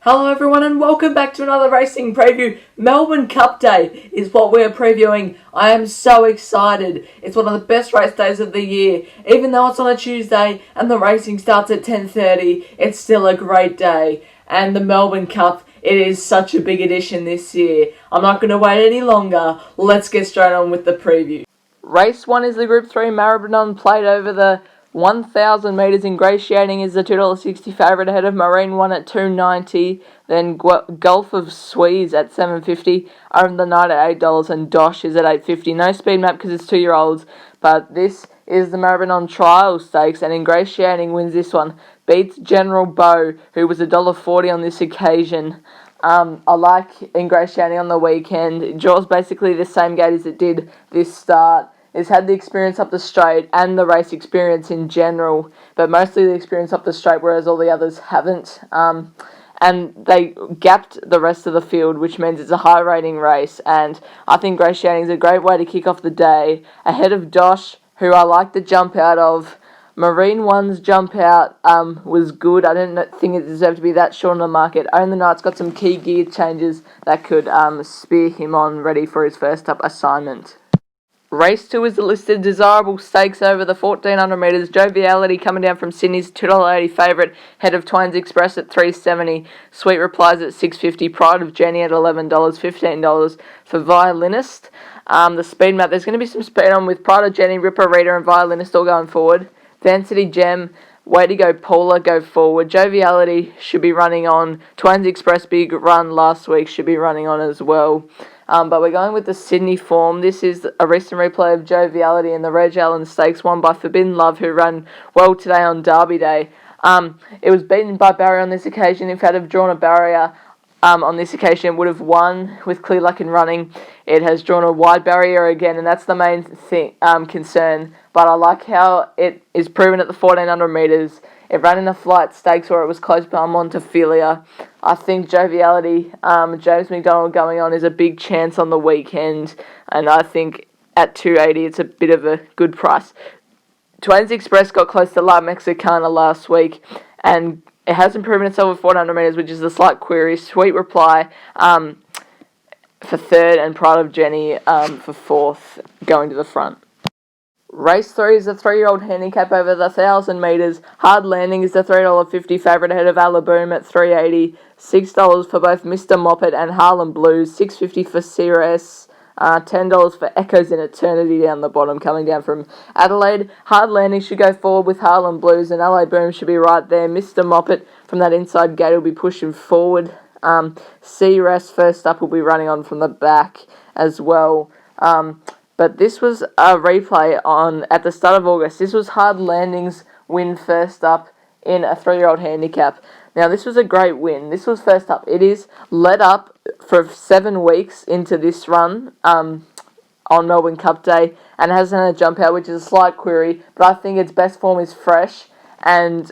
Hello everyone and welcome back to another racing preview. Melbourne Cup Day is what we're previewing. I am so excited. It's one of the best race days of the year. Even though it's on a Tuesday and the racing starts at 10:30, it's still a great day. And the Melbourne Cup, it is such a big edition this year. I'm not going to wait any longer. Let's get straight on with the preview. Race 1 is the Group 3 Maribyrnong Plate over the 1,000 metres. Ingratiating is the $2.60 favourite ahead of Marine 1 at $2.90. Then Gulf of Swedes at $7.50. Arran the Night at $8. And Dosh is at $8.50. No speed map because it's 2-year-olds. But this is the Maribyrnong Trial Stakes. And Ingratiating wins this one. Beats General Bow, who was $1.40 on this occasion. I like Ingratiating on the weekend. It draws basically the same gate as it did this start. It's had the experience up the straight and the race experience in general, but mostly the experience up the straight, whereas all the others haven't. And they gapped the rest of the field, which means it's a high rating race, and I think Ingratiating is a great way to kick off the day. Ahead of Dosh, who I like the jump out of. Marine 1's jump out was good. I didn't think it deserved to be that short on the market. Own the Night's got some key gear changes that could spear him on, ready for his first up assignment. Race 2 is the listed desirable stakes over the 1,400 metres. Joviality coming down from Sydney's $2.80 favourite, head of Twain's Express at $3.70. Sweet Replies at $6.50. Pride of Jenni at $11, $15 for Violinist. The speed map, there's going to be some speed on with Pride of Jenni, Ripper, Reader and Violinist all going forward. Density Gem, Way to Go Paula go forward. Joviality should be running on. Twain's Express big run last week should be running on as well. But we're going with the Sydney form. This is a recent replay of Joviality in the Reg Allen Stakes, won by Forbidden Love, who ran well today on Derby Day. It was beaten by barrier on this occasion. If it had drawn a barrier on this occasion, it would have won with clear luck in running. It has drawn a wide barrier again, and that's the main concern. But I like how it is proven at the 1,400 metres. It ran in a flight stakes where it was close by Montefilia. I think Joviality, James McDonald going on is a big chance on the weekend, and I think at $2.80 it's a bit of a good price. Twain's Express got close to La Mexicana last week, and it hasn't proven itself at 1,400 metres, which is a slight query. Sweet Reply for third, and Pride of Jenni for fourth, going to the front. Race 3 is the 3-year-old handicap over the 1,000 metres. Hard Landing is the $3.50 favourite ahead of Alleboom at $3.80. $6 for both Mr. Moppet and Harlem Blues. $6.50 for Seeress. $10 for Echoes in Eternity down the bottom, coming down from Adelaide. Hard Landing should go forward with Harlem Blues, and Alleboom should be right there. Mr. Moppet from that inside gate will be pushing forward. Seeress first up will be running on from the back as well. But this was a replay at the start of August. This was Hard Landing's win first up in a 3-year-old handicap. Now, this was a great win. This was first up. It is led up for 7 weeks into this run on Melbourne Cup Day and hasn't had a jump out, which is a slight query. But I think its best form is fresh, and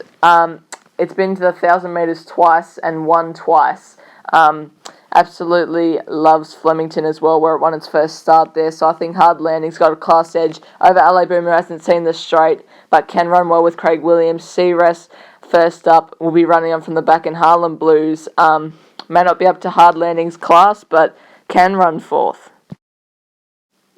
it's been to the 1,000 metres twice and won twice. Absolutely loves Flemington as well, where it won its first start there. So I think Hard Landing's got a class edge over Alleboom, who hasn't seen the straight, but can run well with Craig Williams. Seeress first up will be running on from the back, and Harlem Blues may not be up to Hard Landing's class, but can run fourth.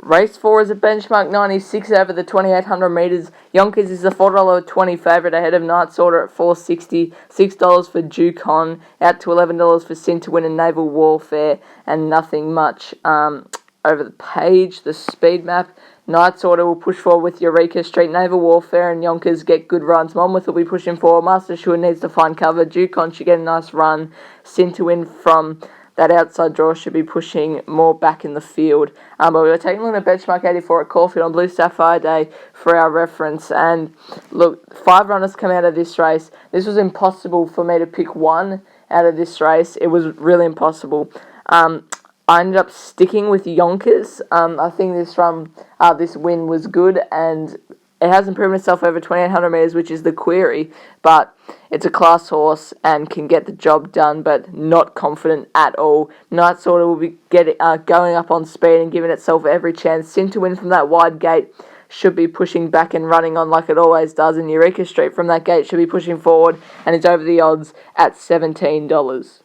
Race 4 is a benchmark 96 over the 2,800 metres. Yonkers is the $4.20 favourite ahead of Knight's Order at $4.60. $6 for Duke-On, out to $11 for Sin to Win and Naval Warfare, and nothing much over the page. The speed map, Knight's Order will push forward with Eureka Street. Naval Warfare and Yonkers get good runs. Monmouth will be pushing forward. Master Sure needs to find cover. Duke-On should get a nice run. Sin to Win from that outside draw should be pushing more back in the field. But we were taking a look at benchmark 84 at Caulfield on Blue Sapphire Day for our reference. And look, 5 runners come out of this race. This was impossible for me to pick one out of this race. It was really impossible. I ended up sticking with Yonkers. I think this win was good, and it hasn't proven itself over 2,800 metres, which is the query, but it's a class horse and can get the job done, but not confident at all. Knight's Order will be going up on speed and giving itself every chance. Sin to Win from that wide gate should be pushing back and running on like it always does, and Eureka Street from that gate should be pushing forward, and it's over the odds at $17.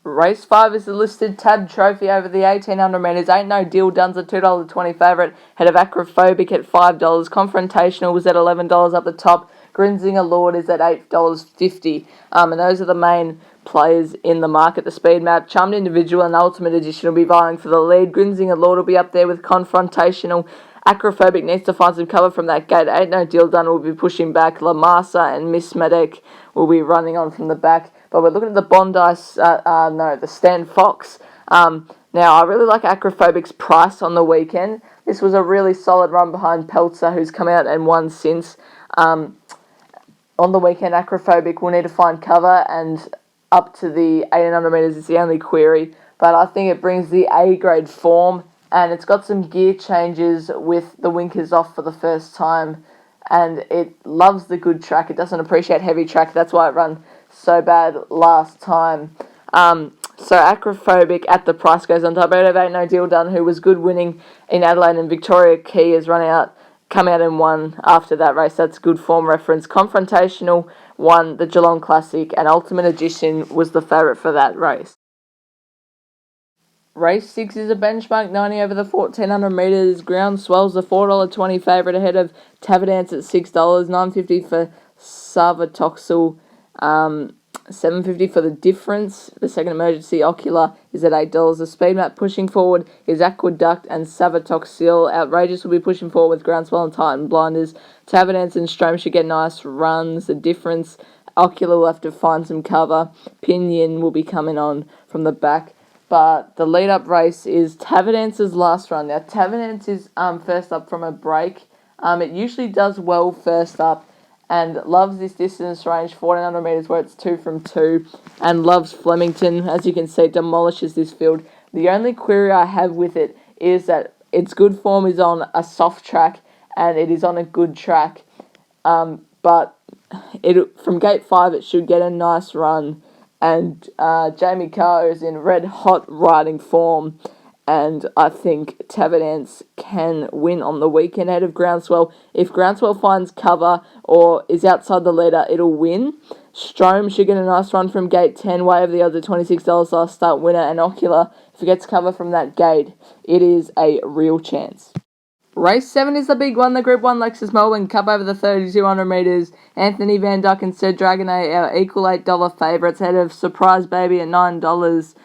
Race 5 is the listed tab trophy over the 1800 metres. Ain'tnodeeldun's a $2.20 favourite, ahead of Acrophobic at $5. Confrontational was at $11 up the top. Grinzinger Lord is at $8.50. And those are the main players in the market. The speed map, Charmed Individual and Ultimate Edition will be vying for the lead. Grinzinger Lord will be up there with Confrontational. Acrophobic needs to find some cover from that gate. Ain'tnodeeldun will be pushing back. La Masa and Miss Medek will be running on from the back. But we're looking at the the Stan Fox. Now, I really like Acrophobic's price on the weekend. This was a really solid run behind Peltzer, who's come out and won since. On the weekend, Acrophobic will need to find cover, and up to the 1800 metres is the only query. But I think it brings the A-grade form, and it's got some gear changes with the winkers off for the first time, and it loves the good track. It doesn't appreciate heavy track. That's why it ran so bad last time. So Acrophobic at the price goes on top. Ain'tnodeeldun, who was good winning in Adelaide and Victoria Key, has come out and won after that race. That's good form reference. Confrontational won the Geelong Classic, and Ultimate Edition was the favourite for that race. Race 6 is a benchmark 90 over the 1400 metres. Groundswell's the $4.20 favourite, ahead of Tavidance at $6, $9.50 for Savatoxel, $7.50 for the difference. The second emergency, Ocular, is at $8. The speed map pushing forward is Aqueduct and Savatoxil. Outrageous will be pushing forward with Groundswell and Titan Blinders. Tavidance and Strome should get nice runs. The difference, Ocular will have to find some cover. Pinion will be coming on from the back. But the lead-up race is Tavidance's last run. Now, Tavidance is first up from a break. It usually does well first up and loves this distance range, 1400 metres, where it's 2 from 2, and loves Flemington. As you can see, demolishes this field. The only query I have with it is that its good form is on a soft track, and it is on a good track. But from gate 5, it should get a nice run. And Jamie Carr is in red-hot riding form, and I think Tavidance can win on the weekend ahead of Groundswell. If Groundswell finds cover or is outside the leader, it'll win. Strome should get a nice run from gate 10, way over the odds at $26 last start winner, and Ocular, if it gets cover from that gate, it is a real chance. Race 7 is the big one, the Group 1 Lexus Melbourne Cup over the 3200 metres. Anthony Van Dyck and Sir Dragonet are equal $8 favourites, ahead of Surprise Baby at $9.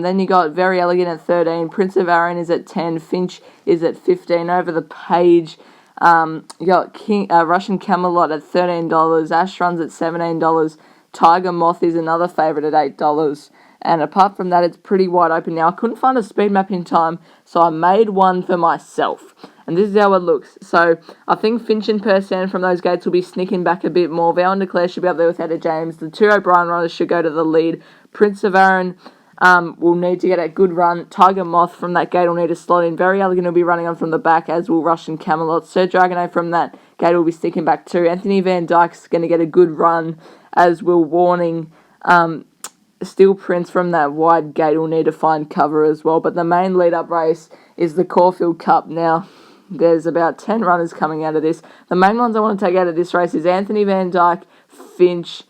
Then you got Very Elegant at 13. Prince of Arran is at 10. Finche is at 15. Over the page, you got Russian Camelot at $13. Ash Runs at $17. Tiger Moth is another favourite at $8. And apart from that, it's pretty wide open now. I couldn't find a speed map in time, so I made one for myself. And this is how it looks. So I think Finche and Persan from those gates will be sneaking back a bit more. Vow and Declare should be up there with Etta James. The two O'Brien runners should go to the lead. Prince of Arran will need to get a good run. Tiger Moth from that gate will need to slot in. Very Elegant will be running on from the back, as will Russian Camelot. Sir Dragonet from that gate will be sticking back too. Anthony Van Dyck's going to get a good run, as will Warning. Steel Prince from that wide gate will need to find cover as well. But the main lead-up race is the Caulfield Cup. Now, there's about 10 runners coming out of this. The main ones I want to take out of this race is Anthony Van Dyck, Finche,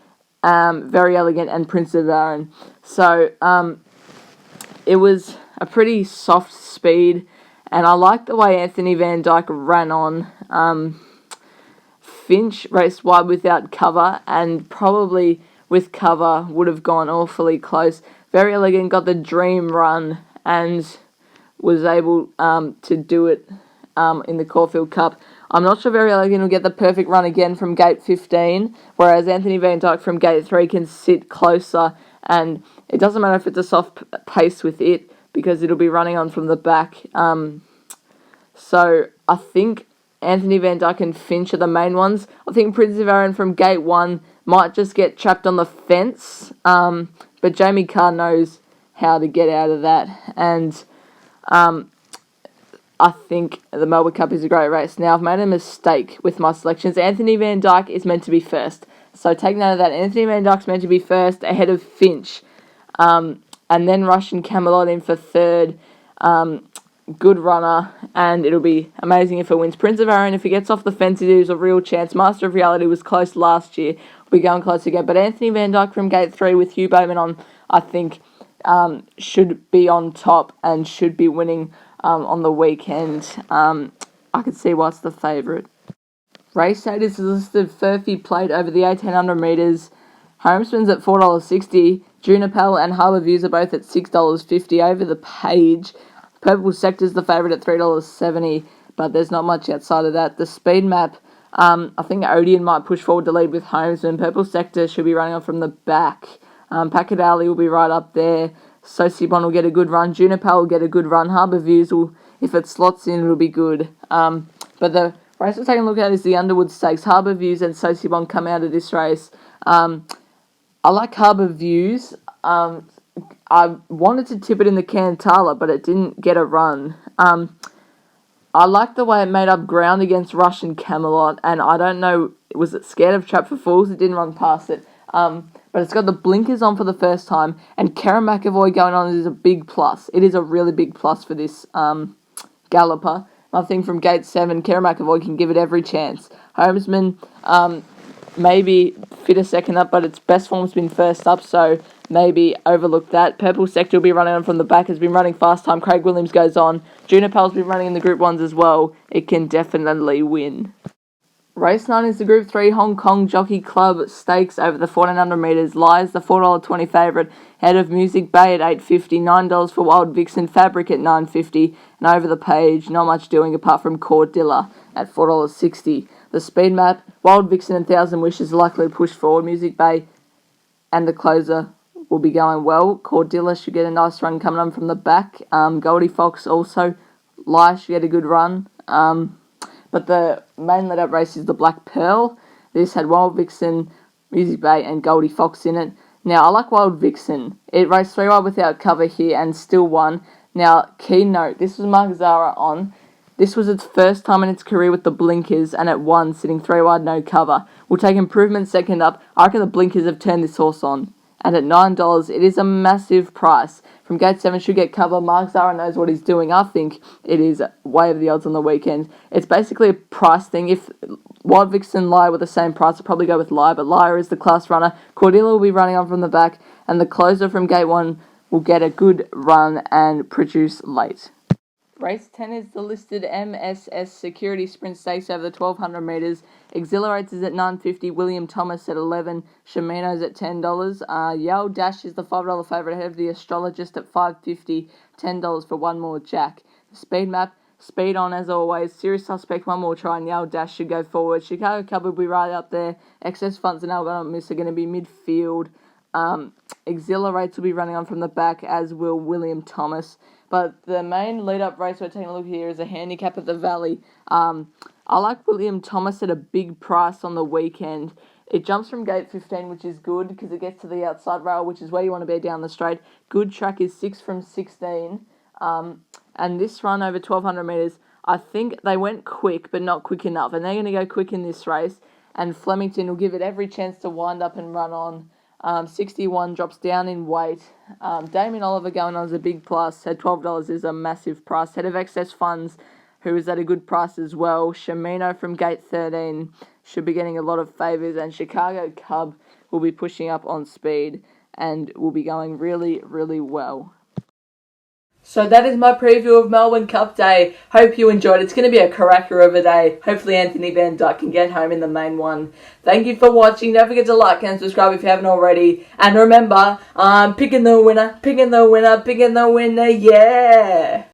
Very Elegant, and Prince of Arran. So, it was a pretty soft speed, and I like the way Anthony Van Dyck ran on. Finche raced wide without cover, and probably with cover would have gone awfully close. Very Elegant got the dream run and was able to do it in the Caulfield Cup. I'm not sure Very Elegant will get the perfect run again from gate 15, whereas Anthony Van Dyck from gate 3 can sit closer, and it doesn't matter if it's a soft pace with it, because it'll be running on from the back. So I think Anthony Van Dyck and Finche are the main ones. I think Prince of Arran from gate 1 might just get trapped on the fence, but Jamie Carr knows how to get out of that, and I think the Melbourne Cup is a great race. Now, I've made a mistake with my selections. Anthony Van Dyck is meant to be first, so take note of that. Anthony Van Dyck's meant to be first, ahead of Finche, and then Russian Camelot in for third. Good runner, and it'll be amazing if it wins. Prince of Arran, if he gets off the fence, it is a real chance. Master of Reality was close last year. We'll be going close again. But Anthony Van Dyck from gate 3 with Hugh Bowman on, I think, should be on top and should be winning on the weekend. I can see why it's the favourite. Race status is listed Furphy played over the 1800 metres. Homesman's at $4.60. Junipal and Harbour Views are both at $6.50 over the page. Purple Sector's the favourite at $3.70, but there's not much outside of that. The speed map, I think Odeon might push forward to lead with Homesman. Purple Sector should be running on from the back. Packadali will be right up there. Socibon will get a good run. Junipal will get a good run. Harbour Views will, if it slots in, it'll be good. But the race we're taking a look at is the Underwood Stakes. Harbour Views and Socibon come out of this race. I like Harbour Views. I wanted to tip it in the Cantala, but it didn't get a run. I like the way it made up ground against Russian Camelot, and I don't know, was it scared of Trap for Fools? It didn't run past it. But it's got the blinkers on for the first time, and Karen McAvoy going on is a big plus. It is a really big plus for this galloper. I think from gate 7, Karen McAvoy can give it every chance. Homesman maybe fit a second up, but its best form's been first up, so maybe overlook that. Purple Sector will be running on from the back, has been running fast time. Craig Williams goes on. Junipal's been running in the Group 1s as well. It can definitely win. Race 9 is the Group 3 Hong Kong Jockey Club Stakes over the 1400 metres. Lyre's the $4.20 favourite. Head of Music Bay at $8.50. $9 for Wild Vixen. Fabric at $9.50. And over the page, not much doing apart from Cordilla at $4.60. The speed map, Wild Vixen and 1000 Wishes are likely to push forward. Music Bay and the closer will be going well. Cordilla should get a nice run coming on from the back. Goldie Fox also. Lyre should get a good run. But the main let-up race is the Black Pearl. This had Wild Vixen, Music Bay and Goldie Fox in it. Now, I like Wild Vixen. It raced 3 wide without cover here and still won. Now, key note, this was Mark Zara on. This was its first time in its career with the blinkers, and it won, sitting 3 wide, no cover. We'll take improvement second up. I reckon the blinkers have turned this horse on. And at $9, it is a massive price. From gate 7 should get cover. Mark Zara knows what he's doing. I think it is way over the odds on the weekend. It's basically a price thing. If Wild Vixen and Lyre were the same price, I'd probably go with Lyre, but Lyre is the class runner. Cordilla will be running on from the back, and the closer from gate 1 will get a good run and produce late. Race 10 is the listed MSS Security Sprint Stakes over the 1200 metres. Exhilarates is at $9.50, William Thomas at $11, Shimino's at $10. Yale Dash is the $5 favourite ahead of the Astrologist at $5.50, $10 for one more Jack. The speed map, speed on as always. Serious Suspect, one more try, and Yale Dash should go forward. Chicago Cup will be right up there. Excess Funds and Alabama Miss are going to be midfield. Exhilarates will be running on from the back, as will William Thomas. But the main lead-up race we're taking a look here is a handicap at the Valley. I like William Thomas at a big price on the weekend. It jumps from gate 15, which is good, because it gets to the outside rail, which is where you want to be down the straight. Good track is 6 from 16. And this run over 1200 metres, I think they went quick, but not quick enough. And they're going to go quick in this race. And Flemington will give it every chance to wind up and run on. 61 drops down in weight. Damien Oliver going on is a big plus. At $12 is a massive price. Head of Excess Funds, who is at a good price as well. Shimino from gate 13 should be getting a lot of favours. And Chicago Cub will be pushing up on speed and will be going really, really well. So that is my preview of Melbourne Cup Day. Hope you enjoyed. It's going to be a cracker of a day. Hopefully Anthony Van Dyck can get home in the main one. Thank you for watching. Don't forget to like and subscribe if you haven't already. And remember, I'm picking the winner, picking the winner, picking the winner, yeah!